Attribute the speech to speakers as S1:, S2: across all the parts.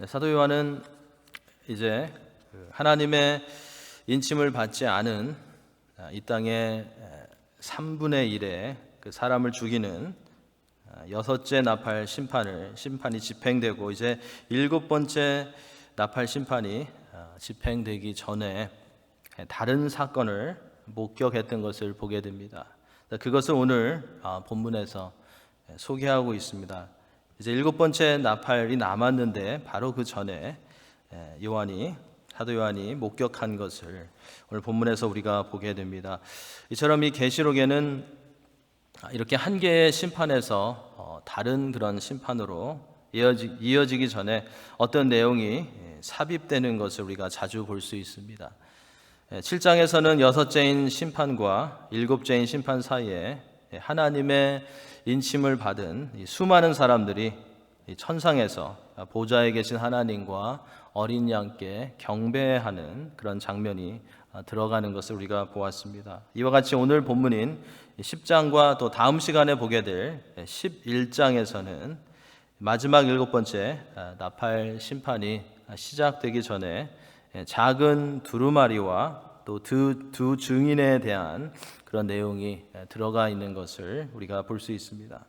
S1: 사도 요한은 이제 하나님의 인침을 받지 않은 이 땅의 3분의 1의 그 사람을 죽이는 여섯째 나팔 심판이 집행되고 이제 일곱 번째 나팔 심판이 집행되기 전에 다른 사건을 목격했던 것을 보게 됩니다. 그것을 오늘 본문에서 소개하고 있습니다. 이제 일곱 번째 나팔이 남았는데 바로 그 전에 사도 요한이 목격한 것을 오늘 본문에서 우리가 보게 됩니다. 이처럼 이 계시록에는 이렇게 한 개의 심판에서 다른 그런 심판으로 이어지기 전에 어떤 내용이 삽입되는 것을 우리가 자주 볼 수 있습니다. 7장에서는 여섯째인 심판과 일곱째인 심판 사이에 하나님의 인침을 받은 수많은 사람들이 천상에서 보좌에 계신 하나님과 어린 양께 경배하는 그런 장면이 들어가는 것을 우리가 보았습니다. 이와 같이 오늘 본문인 10장과 또 다음 시간에 보게 될 11장에서는 마지막 일곱 번째 나팔 심판이 시작되기 전에 작은 두루마리와 또 두 증인에 대한 그런 내용이 들어가 있는 것을 우리가 볼 수 있습니다.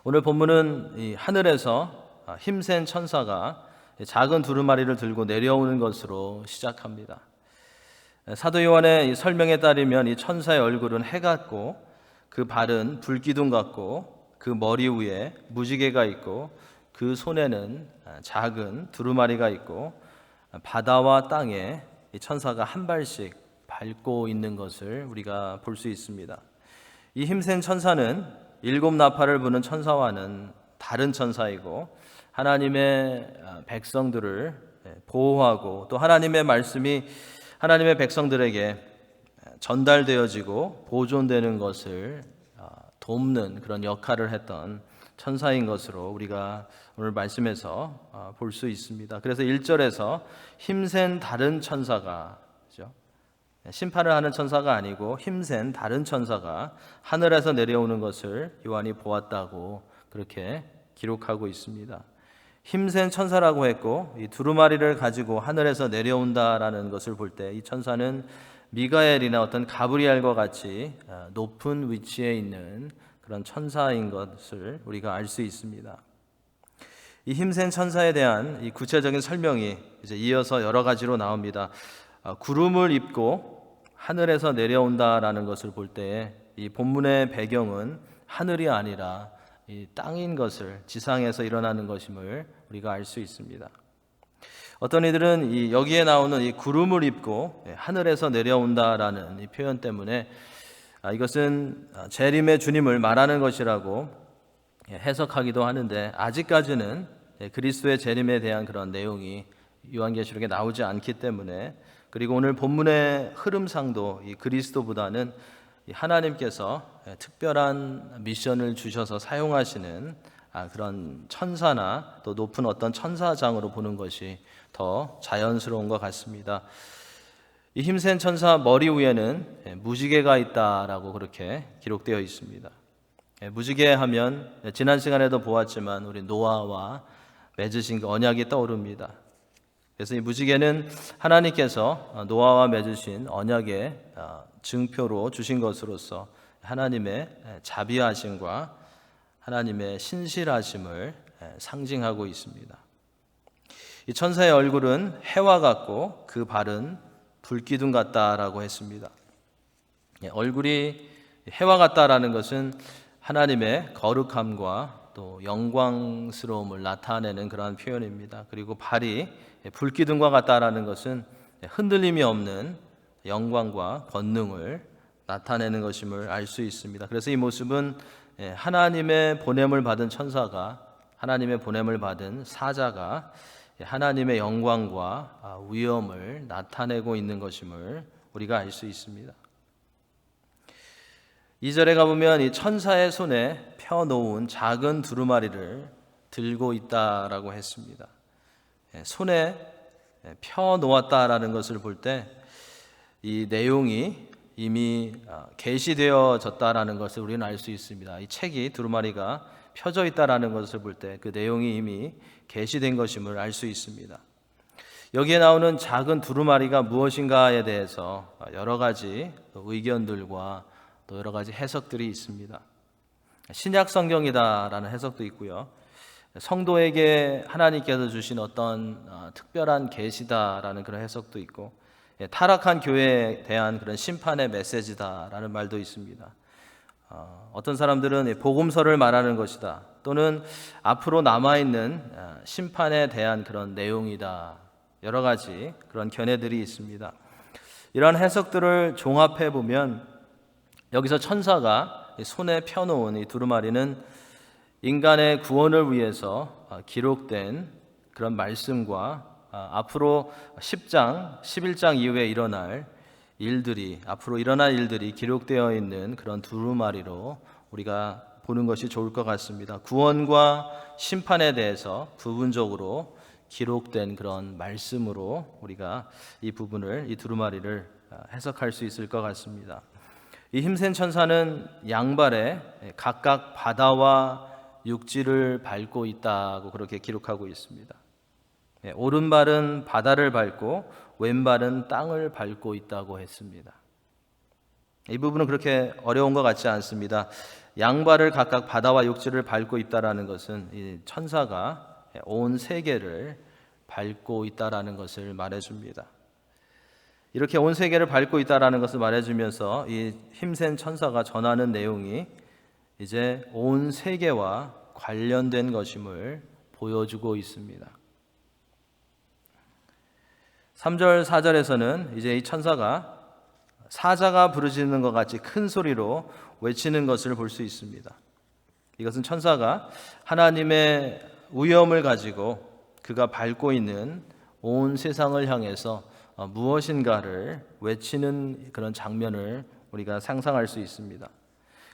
S1: 오늘 본문은 이 하늘에서 힘센 천사가 작은 두루마리를 들고 내려오는 것으로 시작합니다. 사도 요한의 설명에 따르면 이 천사의 얼굴은 해 같고 그 발은 불기둥 같고 그 머리 위에 무지개가 있고 그 손에는 작은 두루마리가 있고 바다와 땅에 이 천사가 한 발씩 밟고 있는 것을 우리가 볼 수 있습니다. 이 힘센 천사는 일곱 나팔을 부는 천사와는 다른 천사이고 하나님의 백성들을 보호하고 또 하나님의 말씀이 하나님의 백성들에게 전달되어지고 보존되는 것을 돕는 그런 역할을 했던 천사인 것으로 우리가 오늘 말씀에서 볼 수 있습니다. 그래서 1절에서 힘센 다른 천사가, 심판을 하는 천사가 아니고 힘센 다른 천사가 하늘에서 내려오는 것을 요한이 보았다고 그렇게 기록하고 있습니다. 힘센 천사라고 했고 이 두루마리를 가지고 하늘에서 내려온다라는 것을 볼 때 이 천사는 미가엘이나 어떤 가브리엘과 같이 높은 위치에 있는 그런 천사인 것을 우리가 알 수 있습니다. 이 힘센 천사에 대한 이 구체적인 설명이 이제 이어서 여러 가지로 나옵니다. 구름을 입고 하늘에서 내려온다라는 것을 볼 때 이 본문의 배경은 하늘이 아니라 이 땅인 것을, 지상에서 일어나는 것임을 우리가 알 수 있습니다. 어떤 이들은 여기에 나오는 이 구름을 입고 하늘에서 내려온다라는 이 표현 때문에 이것은 재림의 주님을 말하는 것이라고 해석하기도 하는데 아직까지는 그리스도의 재림에 대한 그런 내용이 요한계시록에 나오지 않기 때문에, 그리고 오늘 본문의 흐름상도 이 그리스도보다는 하나님께서 특별한 미션을 주셔서 사용하시는 그런 천사나 또 높은 어떤 천사장으로 보는 것이 더 자연스러운 것 같습니다. 이 힘센 천사 머리 위에는 무지개가 있다라고 그렇게 기록되어 있습니다. 무지개 하면 지난 시간에도 보았지만 우리 노아와 맺으신 그 언약이 떠오릅니다. 그래서 이 무지개는 하나님께서 노아와 맺으신 언약의 증표로 주신 것으로서 하나님의 자비하심과 하나님의 신실하심을 상징하고 있습니다. 이 천사의 얼굴은 해와 같고 그 발은 불기둥 같다라고 했습니다. 얼굴이 해와 같다라는 것은 하나님의 거룩함과 또 영광스러움을 나타내는 그러한 표현입니다. 그리고 발이 불기둥과 같다라는 것은 흔들림이 없는 영광과 권능을 나타내는 것임을 알 수 있습니다. 그래서 이 모습은 하나님의 보냄을 받은 천사가, 하나님의 보냄을 받은 사자가 하나님의 영광과 위엄을 나타내고 있는 것임을 우리가 알 수 있습니다. 2절에 가보면 이 천사의 손에 펴놓은 작은 두루마리를 들고 있다라고 했습니다. 손에 펴놓았다라는 것을 볼 때 이 내용이 이미 계시되어졌다라는 것을 우리는 알 수 있습니다. 이 책이 두루마리가 펴져 있다라는 것을 볼 때 그 내용이 이미 계시된 것임을 알 수 있습니다. 여기에 나오는 작은 두루마리가 무엇인가에 대해서 여러 가지 의견들과 또 여러 가지 해석들이 있습니다. 신약 성경이다라는 해석도 있고요. 성도에게 하나님께서 주신 어떤 특별한 계시다라는 그런 해석도 있고, 타락한 교회에 대한 그런 심판의 메시지다라는 말도 있습니다. 어떤 사람들은 복음서를 말하는 것이다, 또는 앞으로 남아있는 심판에 대한 그런 내용이다, 여러 가지 그런 견해들이 있습니다. 이러한 해석들을 종합해 보면 여기서 천사가 손에 펴놓은 이 두루마리는 인간의 구원을 위해서 기록된 그런 말씀과 앞으로 10장, 11장 이후에 일어날 일들이, 앞으로 일어날 일들이 기록되어 있는 그런 두루마리로 우리가 보는 것이 좋을 것 같습니다. 구원과 심판에 대해서 부분적으로 기록된 그런 말씀으로 우리가 이 부분을, 이 두루마리를 해석할 수 있을 것 같습니다. 이 힘센 천사는 양발에 각각 바다와 육지를 밟고 있다고 그렇게 기록하고 있습니다. 오른발은 바다를 밟고 왼발은 땅을 밟고 있다고 했습니다. 이 부분은 그렇게 어려운 것 같지 않습니다. 양발을 각각 바다와 육지를 밟고 있다라는 것은 이 천사가 온 세계를 밟고 있다라는 것을 말해줍니다. 이렇게 온 세계를 밟고 있다라는 것을 말해주면서 이 힘센 천사가 전하는 내용이 이제 온 세계와 관련된 것임을 보여주고 있습니다. 3절 4절에서는 이제 이 천사가 사자가 부르짖는 것 같이 큰 소리로 외치는 것을 볼 수 있습니다. 이것은 천사가 하나님의 위엄을 가지고 그가 밟고 있는 온 세상을 향해서 무엇인가를 외치는 그런 장면을 우리가 상상할 수 있습니다.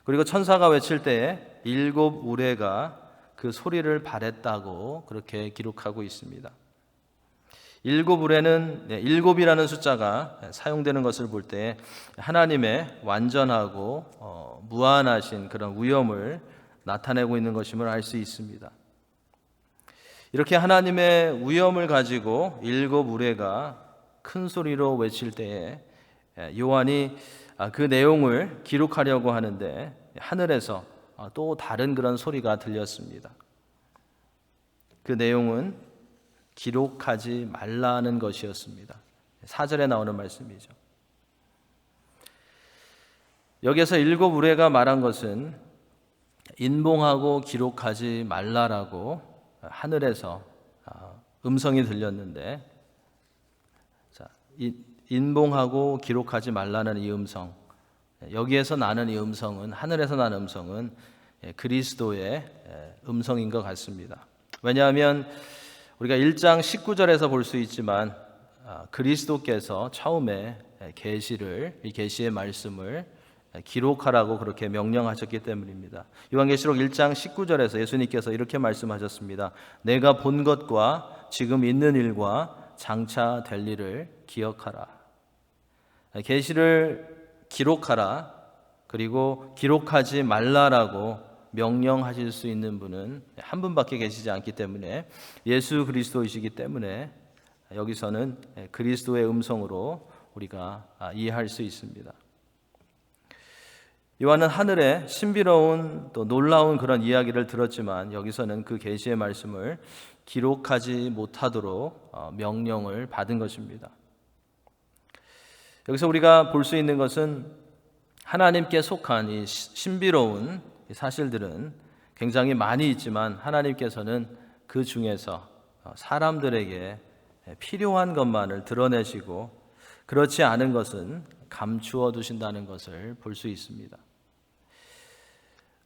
S1: 그리고 천사가 외칠 때에 7 우레가 그 소리를 발했다고 그렇게 기록하고 있습니다. 7 우레는 7이라는 숫자가 사용되는 것을 볼 때 하나님의 완전하고 무한하신 그런 위엄을 나타내고 있는 것임을 알 수 있습니다. 이렇게 하나님의 위엄을 가지고 7 우레가 큰 소리로 외칠 때에 요한이 그 내용을 기록하려고 하는데 하늘에서 또 다른 그런 소리가 들렸습니다. 그 내용은 기록하지 말라는 것이었습니다. 4절에 나오는 말씀이죠. 여기서 7 우레가 말한 것은 인봉하고 기록하지 말라라고 하늘에서 음성이 들렸는데, 인봉하고 기록하지 말라는 이 음성, 여기에서 나는 이 음성은, 하늘에서 나는 음성은 그리스도의 음성인 것 같습니다. 왜냐하면 우리가 1장 19절에서 볼 수 있지만 그리스도께서 처음에 이 계시의 말씀을 기록하라고 그렇게 명령하셨기 때문입니다. 요한계시록 1장 19절에서 예수님께서 이렇게 말씀하셨습니다. 내가 본 것과 지금 있는 일과 장차 될 일을 기억하라. 계시를 기록하라, 그리고 기록하지 말라라고 명령하실 수 있는 분은 한 분밖에 계시지 않기 때문에, 예수 그리스도이시기 때문에 여기서는 그리스도의 음성으로 우리가 이해할 수 있습니다. 요한은 하늘의 신비로운 또 놀라운 그런 이야기를 들었지만 여기서는 그 계시의 말씀을 기록하지 못하도록 명령을 받은 것입니다. 여기서 우리가 볼 수 있는 것은 하나님께 속한 이 신비로운 사실들은 굉장히 많이 있지만 하나님께서는 그 중에서 사람들에게 필요한 것만을 드러내시고 그렇지 않은 것은 감추어 두신다는 것을 볼 수 있습니다.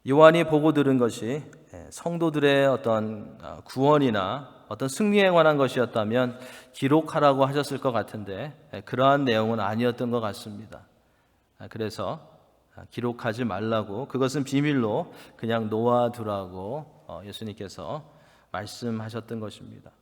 S1: 요한이 보고 들은 것이 성도들의 어떤 구원이나 어떤 승리에 관한 것이었다면 기록하라고 하셨을 것 같은데 그러한 내용은 아니었던 것 같습니다. 그래서 기록하지 말라고, 그것은 비밀로 그냥 놓아두라고 예수님께서 말씀하셨던 것입니다.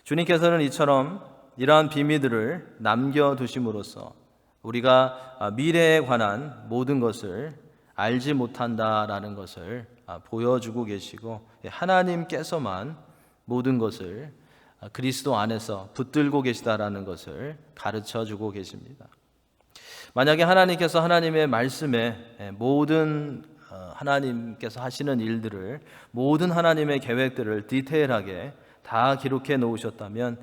S1: 주님께서는 이처럼 이러한 비밀들을 남겨두심으로써 우리가 미래에 관한 모든 것을 알지 못한다라는 것을 보여주고 계시고 하나님께서만 모든 것을 그리스도 안에서 붙들고 계시다라는 것을 가르쳐 주고 계십니다. 만약에 하나님께서 하나님의 말씀에 모든 하나님께서 하시는 일들을, 모든 하나님의 계획들을 디테일하게 다 기록해 놓으셨다면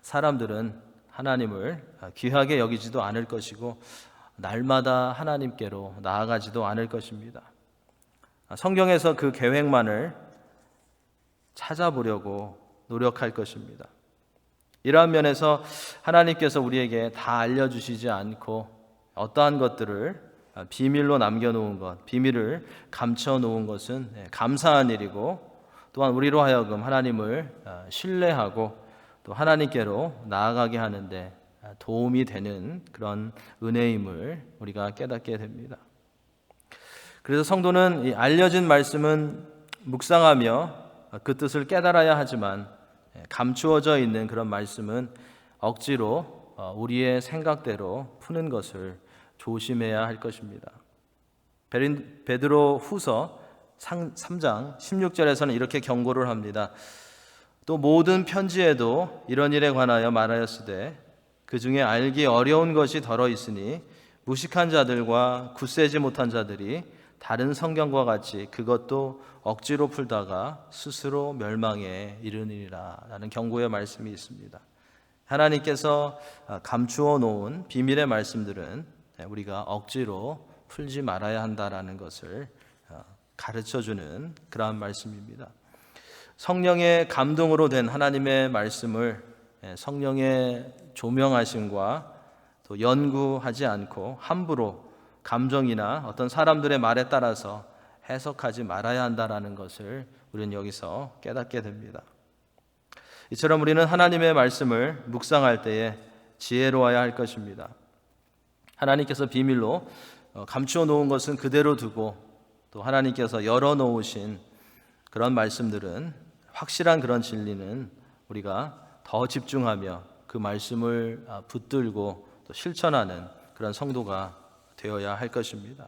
S1: 사람들은 하나님을 귀하게 여기지도 않을 것이고 날마다 하나님께로 나아가지도 않을 것입니다. 성경에서 그 계획만을 찾아보려고 노력할 것입니다. 이러한 면에서 하나님께서 우리에게 다 알려주시지 않고 어떠한 것들을 비밀로 남겨놓은 것, 비밀을 감춰놓은 것은 감사한 일이고, 또한 우리로 하여금 하나님을 신뢰하고 또 하나님께로 나아가게 하는데 도움이 되는 그런 은혜임을 우리가 깨닫게 됩니다. 그래서 성도는 이 알려진 말씀은 묵상하며 그 뜻을 깨달아야 하지만, 감추어져 있는 그런 말씀은 억지로 우리의 생각대로 푸는 것을 조심해야 할 것입니다. 베드로 후서 3장 16절에서는 이렇게 경고를 합니다. 또 모든 편지에도 이런 일에 관하여 말하였으되 그 중에 알기 어려운 것이 덜어 있으니 무식한 자들과 굳세지 못한 자들이 다른 성경과 같이 그것도 억지로 풀다가 스스로 멸망에 이르느니라 라는 경고의 말씀이 있습니다. 하나님께서 감추어 놓은 비밀의 말씀들은 우리가 억지로 풀지 말아야 한다라는 것을 가르쳐주는 그러한 말씀입니다. 성령의 감동으로 된 하나님의 말씀을 성령의 조명하심과 또 연구하지 않고 함부로 감정이나 어떤 사람들의 말에 따라서 해석하지 말아야 한다라는 것을 우리는 여기서 깨닫게 됩니다. 이처럼 우리는 하나님의 말씀을 묵상할 때에 지혜로워야 할 것입니다. 하나님께서 비밀로 감추어 놓은 것은 그대로 두고, 또 하나님께서 열어 놓으신 그런 말씀들은, 확실한 그런 진리는 우리가 더 집중하며 그 말씀을 붙들고 또 실천하는 그런 성도가 되어야 할 것입니다.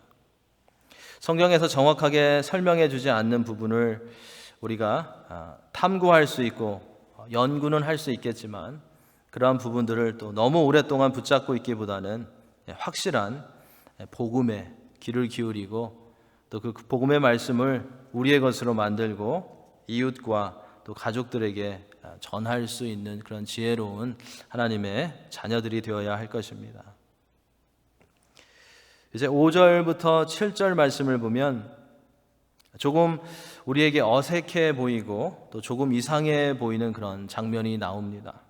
S1: 성경에서 정확하게 설명해 주지 않는 부분을 우리가 탐구할 수 있고 연구는 할 수 있겠지만, 그러한 부분들을 또 너무 오랫동안 붙잡고 있기보다는 확실한 복음에 귀를 기울이고 또 그 복음의 말씀을 우리의 것으로 만들고 이웃과 또 가족들에게 전할 수 있는 그런 지혜로운 하나님의 자녀들이 되어야 할 것입니다. 이제 5절부터 7절 말씀을 보면 조금 우리에게 어색해 보이고 또 조금 이상해 보이는 그런 장면이 나옵니다.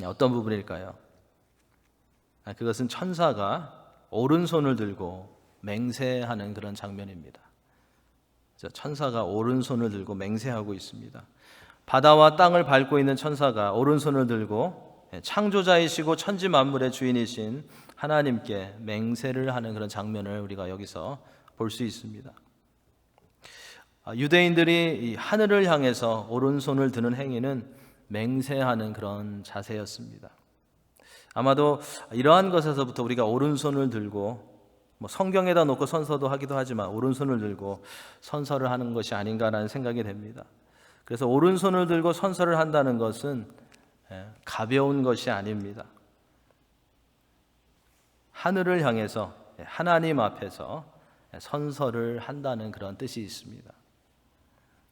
S1: 어떤 부분일까요? 그것은 천사가 오른손을 들고 맹세하는 그런 장면입니다. 천사가 오른손을 들고 맹세하고 있습니다. 바다와 땅을 밟고 있는 천사가 오른손을 들고 창조자이시고 천지 만물의 주인이신 하나님께 맹세를 하는 그런 장면을 우리가 여기서 볼 수 있습니다. 유대인들이 이 하늘을 향해서 오른손을 드는 행위는 맹세하는 그런 자세였습니다. 아마도 이러한 것에서부터 우리가 오른손을 들고 성경에다 놓고 선서도 하기도 하지만 오른손을 들고 선서를 하는 것이 아닌가라는 생각이 됩니다. 그래서 오른손을 들고 선서를 한다는 것은 가벼운 것이 아닙니다. 하늘을 향해서 하나님 앞에서 선서를 한다는 그런 뜻이 있습니다.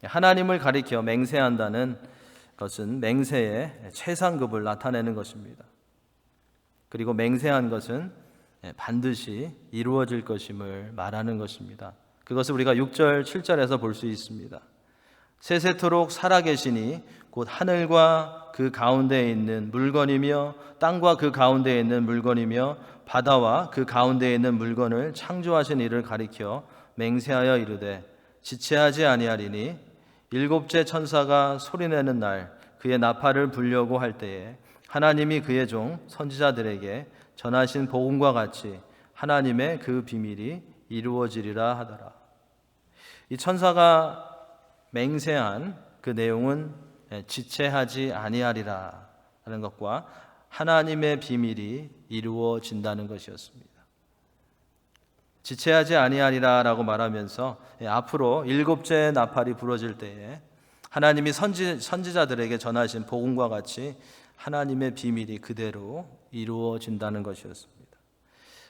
S1: 하나님을 가리켜 맹세한다는 것은 맹세의 최상급을 나타내는 것입니다. 그리고 맹세한 것은 반드시 이루어질 것임을 말하는 것입니다. 그것을 우리가 6절, 7절에서 볼 수 있습니다. 세세토록 살아계시니 곧 하늘과 그 가운데에 있는 물건이며 땅과 그 가운데에 있는 물건이며 바다와 그 가운데에 있는 물건을 창조하신 이를 가리켜 맹세하여 이르되 지체하지 아니하리니 일곱째 천사가 소리내는 날 그의 나팔을 불려고 할 때에 하나님이 그의 종 선지자들에게 전하신 복음과 같이 하나님의 그 비밀이 이루어지리라 하더라. 이 천사가 맹세한 그 내용은 지체하지 아니하리라 하는 것과 하나님의 비밀이 이루어진다는 것이었습니다. 지체하지 아니하리라라고 말하면서 앞으로 일곱째 나팔이 부러질 때에 하나님이 선지자들에게 전하신 복음과 같이 하나님의 비밀이 그대로 이루어진다는 것이었습니다.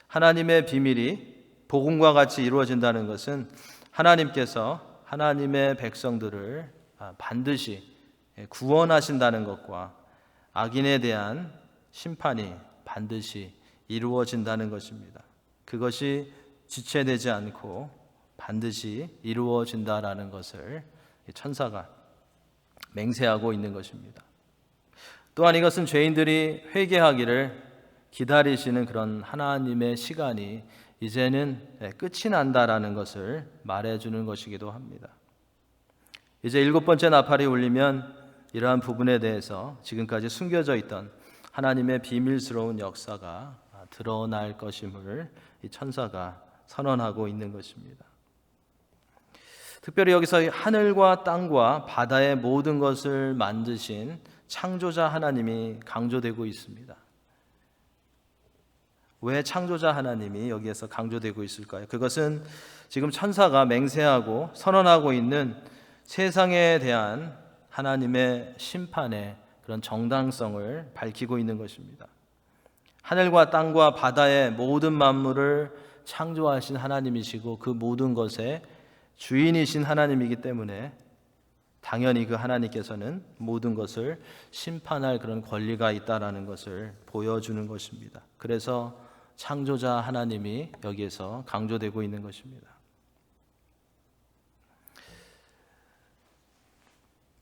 S1: 하나님의 비밀이 복음과 같이 이루어진다는 것은 하나님께서 하나님의 백성들을 반드시 구원하신다는 것과 악인에 대한 심판이 반드시 이루어진다는 것입니다. 그것이 지체되지 않고 반드시 이루어진다라는 것을 천사가 맹세하고 있는 것입니다. 또한 이것은 죄인들이 회개하기를 기다리시는 그런 하나님의 시간이 이제는 끝이 난다라는 것을 말해주는 것이기도 합니다. 이제 일곱 번째 나팔이 울리면 이러한 부분에 대해서 지금까지 숨겨져 있던 하나님의 비밀스러운 역사가 드러날 것임을 이 천사가 선언하고 있는 것입니다. 특별히 여기서 하늘과 땅과 바다의 모든 것을 만드신 창조자 하나님이 강조되고 있습니다. 왜 창조자 하나님이 여기에서 강조되고 있을까요? 그것은 지금 천사가 맹세하고 선언하고 있는 세상에 대한 하나님의 심판의 그런 정당성을 밝히고 있는 것입니다. 하늘과 땅과 바다의 모든 만물을 창조하신 하나님이시고 그 모든 것의 주인이신 하나님이기 때문에 당연히 그 하나님께서는 모든 것을 심판할 그런 권리가 있다라는 것을 보여주는 것입니다. 그래서 창조자 하나님이 여기에서 강조되고 있는 것입니다.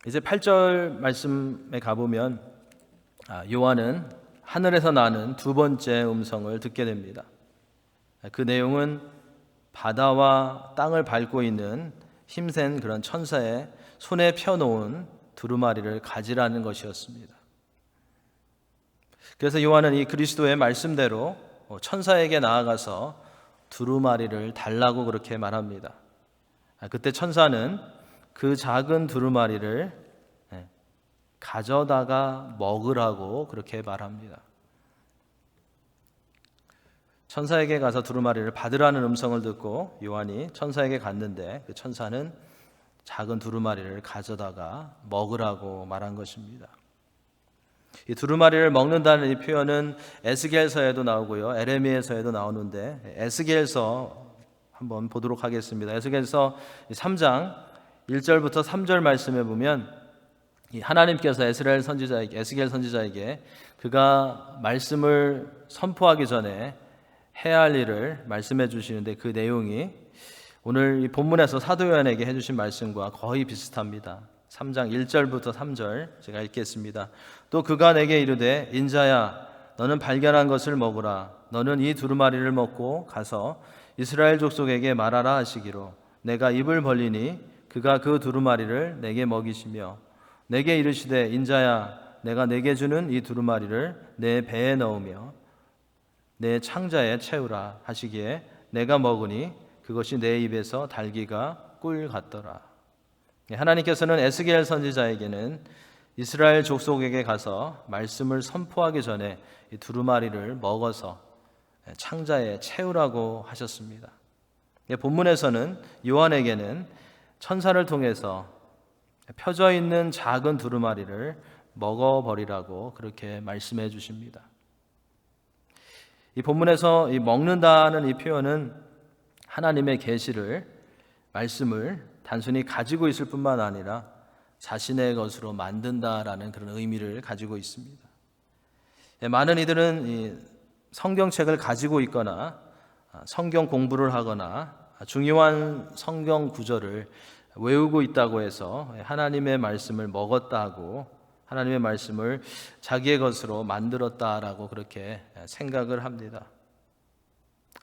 S1: 이제 8절 말씀에 가보면 요한은 하늘에서 나는 두 번째 음성을 듣게 됩니다. 그 내용은 바다와 땅을 밟고 있는 힘센 그런 천사의 손에 펴놓은 두루마리를 가지라는 것이었습니다. 그래서 요한은 이 그리스도의 말씀대로 천사에게 나아가서 두루마리를 달라고 그렇게 말합니다. 그때 천사는 그 작은 두루마리를 가져다가 먹으라고 그렇게 말합니다. 천사에게 가서 두루마리를 받으라는 음성을 듣고 요한이 천사에게 갔는데 그 천사는 작은 두루마리를 가져다가 먹으라고 말한 것입니다. 이 두루마리를 먹는다는 이 표현은 에스겔서에도 나오고요, 에레미야서에도 나오는데 에스겔서 한번 보도록 하겠습니다. 에스겔서 3장 1절부터 3절 말씀에 보면 하나님께서 에스겔 선지자에게 그가 말씀을 선포하기 전에 해야 할 일을 말씀해 주시는데 그 내용이 오늘 이 본문에서 사도 요한에게 해주신 말씀과 거의 비슷합니다. 3장 1절부터 3절 제가 읽겠습니다. 또 그가 내게 이르되 인자야 너는 발견한 것을 먹으라. 너는 이 두루마리를 먹고 가서 이스라엘 족속에게 말하라 하시기로 내가 입을 벌리니 그가 그 두루마리를 내게 먹이시며 내게 이르시되 인자야 내가 내게 주는 이 두루마리를 내 배에 넣으며 내 창자에 채우라 하시기에 내가 먹으니 그것이 내 입에서 달기가 꿀 같더라. 하나님께서는 에스겔 선지자에게는 이스라엘 족속에게 가서 말씀을 선포하기 전에 이 두루마리를 먹어서 창자에 채우라고 하셨습니다. 본문에서는 요한에게는 천사를 통해서 펴져 있는 작은 두루마리를 먹어버리라고 그렇게 말씀해 주십니다. 이 본문에서 이 먹는다는 이 표현은 하나님의 계시를 말씀을 단순히 가지고 있을 뿐만 아니라 자신의 것으로 만든다라는 그런 의미를 가지고 있습니다. 많은 이들은 이 성경책을 가지고 있거나 성경 공부를 하거나 중요한 성경 구절을 외우고 있다고 해서 하나님의 말씀을 먹었다고 하나님의 말씀을 자기의 것으로 만들었다라고 그렇게 생각을 합니다.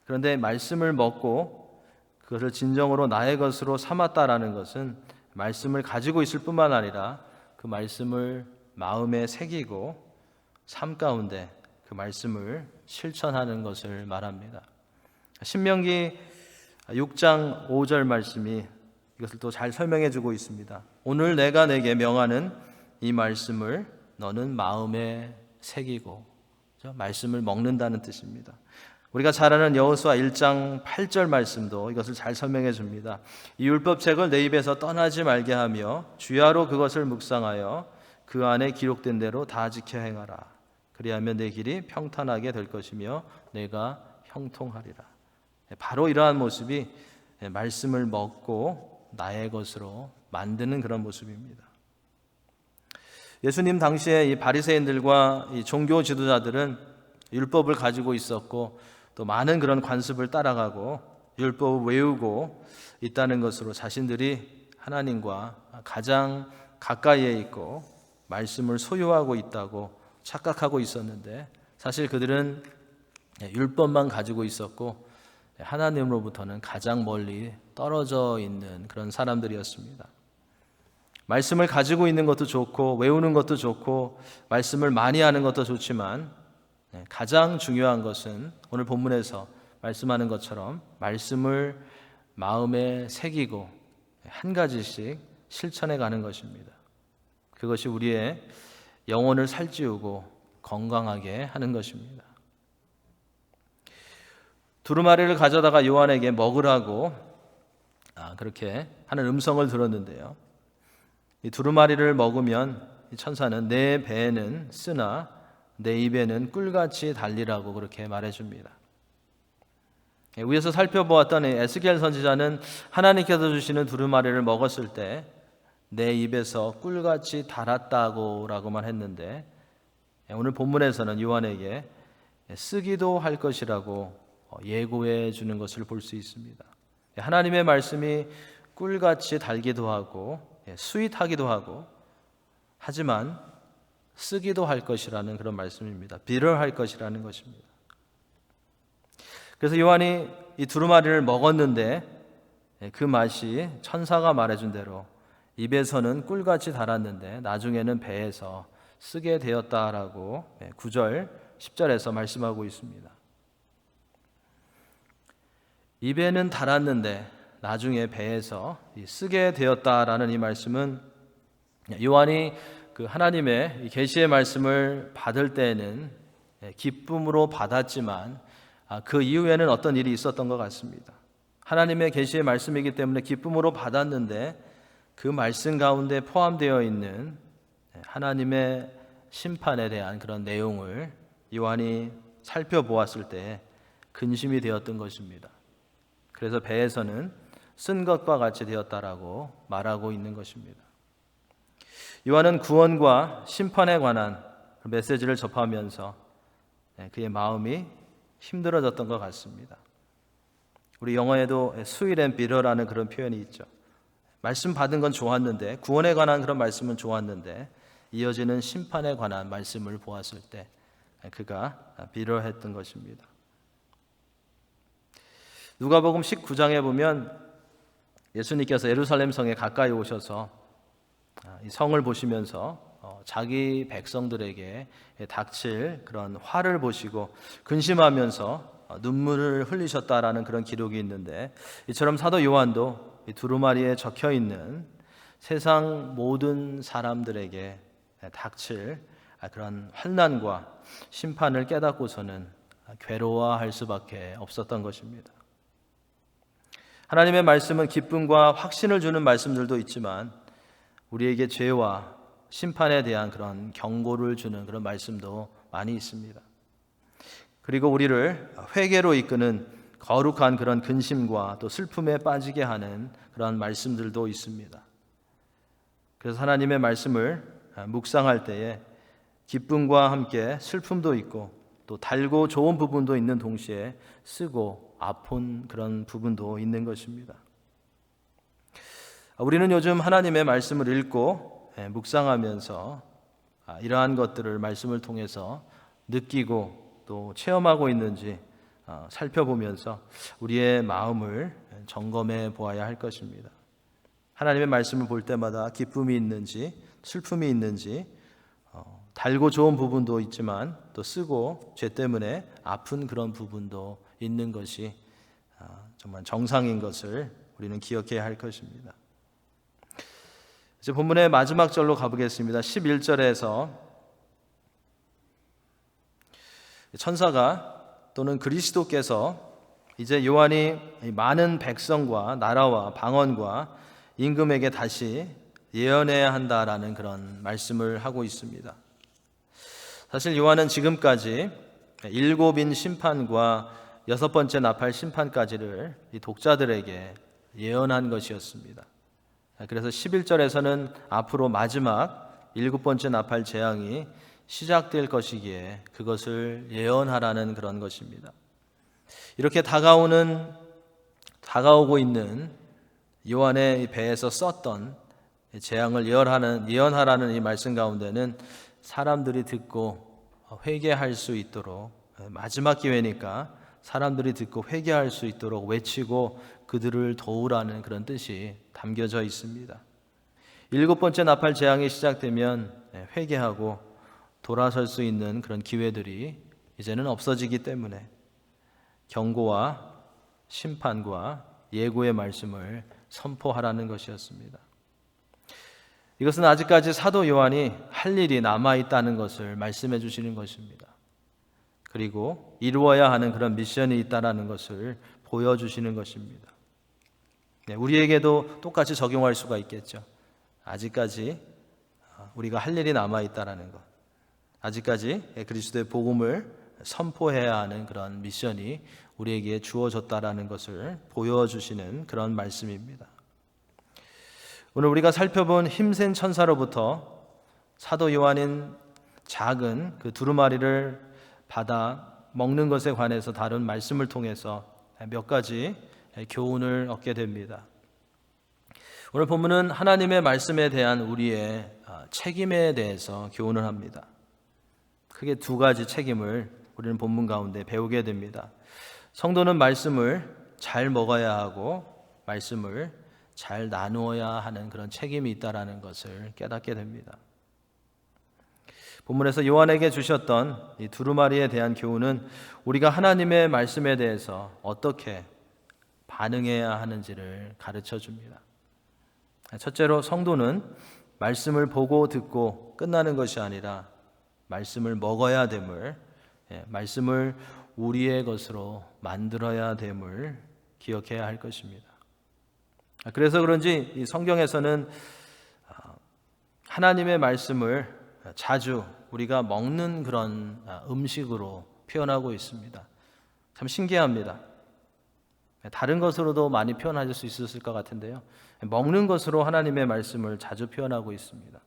S1: 그런데 말씀을 먹고 그것을 진정으로 나의 것으로 삼았다라는 것은 말씀을 가지고 있을 뿐만 아니라 그 말씀을 마음에 새기고 삶 가운데 그 말씀을 실천하는 것을 말합니다. 신명기 6장 5절 말씀이 이것을 또 잘 설명해 주고 있습니다. 오늘 내가 내게 명하는 이 말씀을 너는 마음에 새기고, 말씀을 먹는다는 뜻입니다. 우리가 잘 아는 여호수아 1장 8절 말씀도 이것을 잘 설명해 줍니다. 이 율법책을 내 입에서 떠나지 말게 하며 주야로 그것을 묵상하여 그 안에 기록된 대로 다 지켜 행하라. 그리하면 내 길이 평탄하게 될 것이며 내가 형통하리라. 바로 이러한 모습이 말씀을 먹고 나의 것으로 만드는 그런 모습입니다. 예수님 당시에 이 바리새인들과 이 종교 지도자들은 율법을 가지고 있었고 또 많은 그런 관습을 따라가고 율법을 외우고 있다는 것으로 자신들이 하나님과 가장 가까이에 있고 말씀을 소유하고 있다고 착각하고 있었는데, 사실 그들은 율법만 가지고 있었고 하나님으로부터는 가장 멀리 떨어져 있는 그런 사람들이었습니다. 말씀을 가지고 있는 것도 좋고 외우는 것도 좋고 말씀을 많이 하는 것도 좋지만 가장 중요한 것은 오늘 본문에서 말씀하는 것처럼 말씀을 마음에 새기고 한 가지씩 실천해 가는 것입니다. 그것이 우리의 영혼을 살찌우고 건강하게 하는 것입니다. 두루마리를 가져다가 요한에게 먹으라고 그렇게 하는 음성을 들었는데요. 이 두루마리를 먹으면 이 천사는 내 배에는 쓰나 내 입에는 꿀같이 달리라고 그렇게 말해줍니다. 위에서 살펴보았던 에스겔 선지자는 하나님께서 주시는 두루마리를 먹었을 때 내 입에서 꿀같이 달았다고라고만 했는데, 오늘 본문에서는 요한에게 쓰기도 할 것이라고 예고해 주는 것을 볼 수 있습니다. 하나님의 말씀이 꿀같이 달기도 하고 스윗하기도 하고 하지만 쓰기도 할 것이라는 그런 말씀입니다. 비럴할 것이라는 것입니다. 그래서 요한이 이 두루마리를 먹었는데 그 맛이 천사가 말해준 대로 입에서는 꿀같이 달았는데 나중에는 배에서 쓰게 되었다라고 9절 10절에서 말씀하고 있습니다. 입에는 달았는데 나중에 배에서 쓰게 되었다라는 이 말씀은 요한이 그 하나님의 계시의 말씀을 받을 때에는 기쁨으로 받았지만 그 이후에는 어떤 일이 있었던 것 같습니다. 하나님의 계시의 말씀이기 때문에 기쁨으로 받았는데 그 말씀 가운데 포함되어 있는 하나님의 심판에 대한 그런 내용을 요한이 살펴보았을 때 근심이 되었던 것입니다. 그래서 배에서는 쓴 것과 같이 되었다라고 말하고 있는 것입니다. 요한은 구원과 심판에 관한 메시지를 접하면서 그의 마음이 힘들어졌던 것 같습니다. 우리 영어에도 sweet and bitter라는 그런 표현이 있죠. 말씀 받은 건 좋았는데, 구원에 관한 그런 말씀은 좋았는데 이어지는 심판에 관한 말씀을 보았을 때 그가 비럴했던 것입니다. 누가복음 19장에 보면 예수님께서 예루살렘 성에 가까이 오셔서 이 성을 보시면서 자기 백성들에게 닥칠 그런 화를 보시고 근심하면서 눈물을 흘리셨다라는 그런 기록이 있는데, 이처럼 사도 요한도 이 두루마리에 적혀 있는 세상 모든 사람들에게 닥칠 그런 환난과 심판을 깨닫고서는 괴로워할 수밖에 없었던 것입니다. 하나님의 말씀은 기쁨과 확신을 주는 말씀들도 있지만 우리에게 죄와 심판에 대한 그런 경고를 주는 그런 말씀도 많이 있습니다. 그리고 우리를 회개로 이끄는 거룩한 그런 근심과 또 슬픔에 빠지게 하는 그런 말씀들도 있습니다. 그래서 하나님의 말씀을 묵상할 때에 기쁨과 함께 슬픔도 있고 또 달고 좋은 부분도 있는 동시에 쓰고 아픈 그런 부분도 있는 것입니다. 우리는 요즘 하나님의 말씀을 읽고 묵상하면서 이러한 것들을 말씀을 통해서 느끼고 또 체험하고 있는지 살펴보면서 우리의 마음을 점검해 보아야 할 것입니다. 하나님의 말씀을 볼 때마다 기쁨이 있는지 슬픔이 있는지, 달고 좋은 부분도 있지만 또 쓰고 죄 때문에 아픈 그런 부분도 있는 것이 정말 정상인 것을 우리는 기억해야 할 것입니다. 이제 본문의 마지막 절로 가보겠습니다. 11절에서 천사가 또는 그리스도께서 이제 요한이 많은 백성과 나라와 방언과 임금에게 다시 예언해야 한다라는 그런 말씀을 하고 있습니다. 사실 요한은 지금까지 7인 심판과 6번째 나팔 심판까지를 이 독자들에게 예언한 것이었습니다. 그래서 11절에서는 앞으로 마지막 7번째 나팔 재앙이 시작될 것이기에 그것을 예언하라는 그런 것입니다. 이렇게 다가오고 있는 요한의 배에서 썼던 재앙을 예언하라는 이 말씀 가운데는 사람들이 듣고 회개할 수 있도록, 마지막 기회니까 사람들이 듣고 회개할 수 있도록 외치고 그들을 도우라는 그런 뜻이 담겨져 있습니다. 7번째 나팔 재앙이 시작되면 회개하고 돌아설 수 있는 그런 기회들이 이제는 없어지기 때문에 경고와 심판과 예고의 말씀을 선포하라는 것이었습니다. 이것은 아직까지 사도 요한이 할 일이 남아있다는 것을 말씀해 주시는 것입니다. 그리고 이루어야 하는 그런 미션이 있다는 것을 보여주시는 것입니다. 우리에게도 똑같이 적용할 수가 있겠죠. 아직까지 우리가 할 일이 남아있다는 것, 아직까지 그리스도의 복음을 선포해야 하는 그런 미션이 우리에게 주어졌다는 것을 보여주시는 그런 말씀입니다. 오늘 우리가 살펴본 힘센 천사로부터 사도 요한인 작은 그 두루마리를 받아 먹는 것에 관해서 다룬 말씀을 통해서 몇 가지 교훈을 얻게 됩니다. 오늘 본문은 하나님의 말씀에 대한 우리의 책임에 대해서 교훈을 합니다. 크게 두 가지 책임을 우리는 본문 가운데 배우게 됩니다. 성도는 말씀을 잘 먹어야 하고 말씀을 잘 나누어야 하는 그런 책임이 있다라는 것을 깨닫게 됩니다. 본문에서 요한에게 주셨던 이 두루마리에 대한 교훈은 우리가 하나님의 말씀에 대해서 어떻게 반응해야 하는지를 가르쳐 줍니다. 첫째로 성도는 말씀을 보고 듣고 끝나는 것이 아니라 말씀을 먹어야 됨을, 말씀을 우리의 것으로 만들어야 됨을 기억해야 할 것입니다. 그래서 그런지 이 성경에서는 하나님의 말씀을 자주 우리가 먹는 그런 음식으로 표현하고 있습니다. 참 신기합니다. 다른 것으로도 많이 표현하실 수 있었을 것 같은데요. 먹는 것으로 하나님의 말씀을 자주 표현하고 있습니다.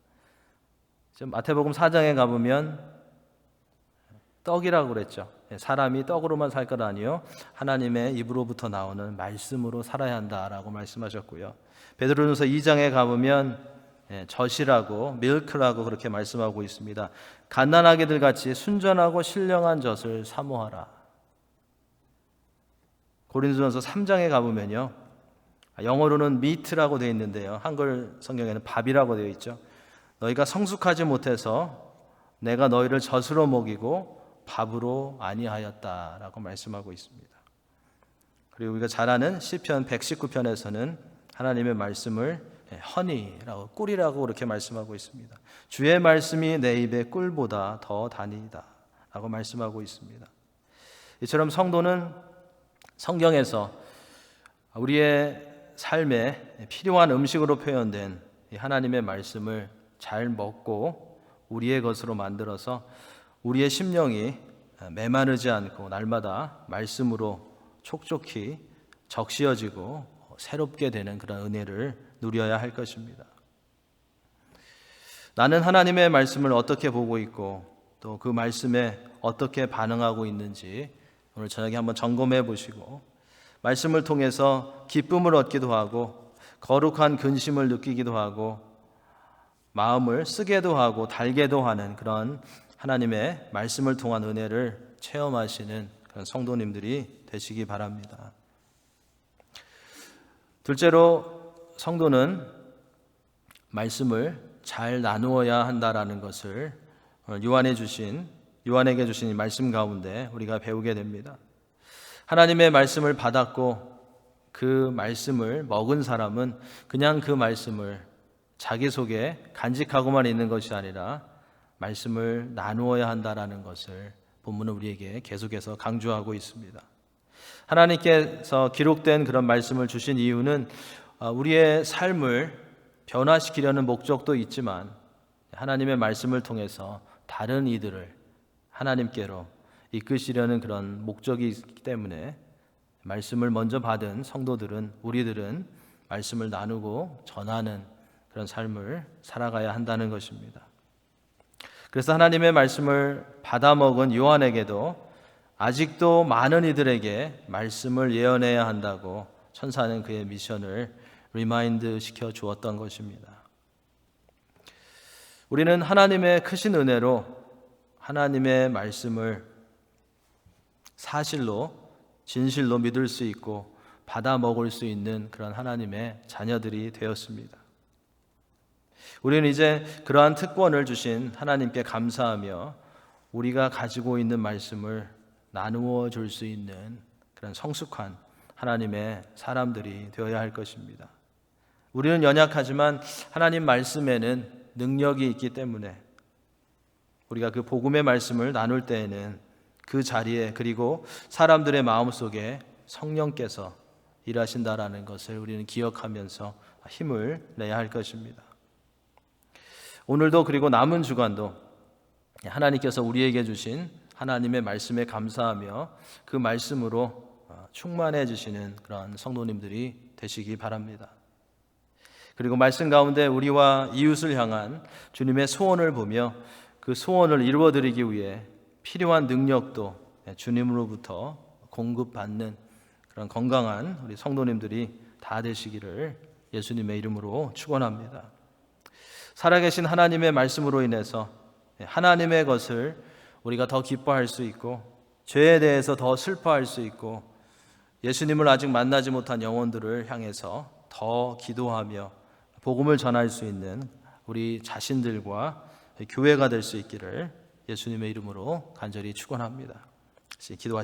S1: 지금 마태복음 4장에 가보면 떡이라고 그랬죠. 사람이 떡으로만 살 것 아니요 하나님의 입으로부터 나오는 말씀으로 살아야 한다라고 말씀하셨고요. 베드로전서 2장에 가보면 젖이라고 밀크라고 그렇게 말씀하고 있습니다. 갓난아기들 같이 순전하고 신령한 젖을 사모하라. 고린도전서 3장에 가보면요, 영어로는 meat라고 되어 있는데요, 한글 성경에는 밥이라고 되어 있죠. 너희가 성숙하지 못해서 내가 너희를 젖으로 먹이고 밥으로 아니하였다라고 말씀하고 있습니다. 그리고 우리가 잘 아는 시편 119편에서는 하나님의 말씀을 허니라고, 꿀이라고 그렇게 말씀하고 있습니다. 주의 말씀이 내 입에 꿀보다 더 다니이다 라고 말씀하고 있습니다. 이처럼 성도는 성경에서 우리의 삶에 필요한 음식으로 표현된 하나님의 말씀을 잘 먹고 우리의 것으로 만들어서 우리의 심령이 메마르지 않고 날마다 말씀으로 촉촉히 적시어지고 새롭게 되는 그런 은혜를 누려야 할 것입니다. 나는 하나님의 말씀을 어떻게 보고 있고 또 그 말씀에 어떻게 반응하고 있는지 오늘 저녁에 한번 점검해 보시고 말씀을 통해서 기쁨을 얻기도 하고 거룩한 근심을 느끼기도 하고 마음을 쓰게도 하고 달게도 하는 그런 하나님의 말씀을 통한 은혜를 체험하시는 그런 성도님들이 되시기 바랍니다. 둘째로 성도는 말씀을 잘 나누어야 한다라는 것을 요한에게 주신 이 말씀 가운데 우리가 배우게 됩니다. 하나님의 말씀을 받았고 그 말씀을 먹은 사람은 그냥 그 말씀을 자기 속에 간직하고만 있는 것이 아니라 말씀을 나누어야 한다라는 것을 본문은 우리에게 계속해서 강조하고 있습니다. 하나님께서 기록된 그런 말씀을 주신 이유는 우리의 삶을 변화시키려는 목적도 있지만 하나님의 말씀을 통해서 다른 이들을 하나님께로 이끄시려는 그런 목적이 있기 때문에 말씀을 먼저 받은 성도들은, 우리들은 말씀을 나누고 전하는 그런 삶을 살아가야 한다는 것입니다. 그래서 하나님의 말씀을 받아먹은 요한에게도 아직도 많은 이들에게 말씀을 예언해야 한다고 천사는 그의 미션을 리마인드 시켜 주었던 것입니다. 우리는 하나님의 크신 은혜로 하나님의 말씀을 사실로, 진실로 믿을 수 있고 받아 먹을 수 있는 그런 하나님의 자녀들이 되었습니다. 우리는 이제 그러한 특권을 주신 하나님께 감사하며 우리가 가지고 있는 말씀을 나누어 줄 수 있는 그런 성숙한 하나님의 사람들이 되어야 할 것입니다. 우리는 연약하지만 하나님 말씀에는 능력이 있기 때문에 우리가 그 복음의 말씀을 나눌 때에는 그 자리에, 그리고 사람들의 마음속에 성령께서 일하신다라는 것을 우리는 기억하면서 힘을 내야 할 것입니다. 오늘도, 그리고 남은 주간도 하나님께서 우리에게 주신 하나님의 말씀에 감사하며 그 말씀으로 충만해지시는 그런 성도님들이 되시기 바랍니다. 그리고 말씀 가운데 우리와 이웃을 향한 주님의 소원을 보며 그 소원을 이루어드리기 위해 필요한 능력도 주님으로부터 공급받는 그런 건강한 우리 성도님들이 다 되시기를 예수님의 이름으로 축원합니다. 살아계신 하나님의 말씀으로 인해서 하나님의 것을 우리가 더 기뻐할 수 있고, 죄에 대해서 더 슬퍼할 수 있고, 예수님을 아직 만나지 못한 영혼들을 향해서 더 기도하며 복음을 전할 수 있는 우리 자신들과 교회가 될 수 있기를 예수님의 이름으로 간절히 축원합니다. 기도하시겠습니다.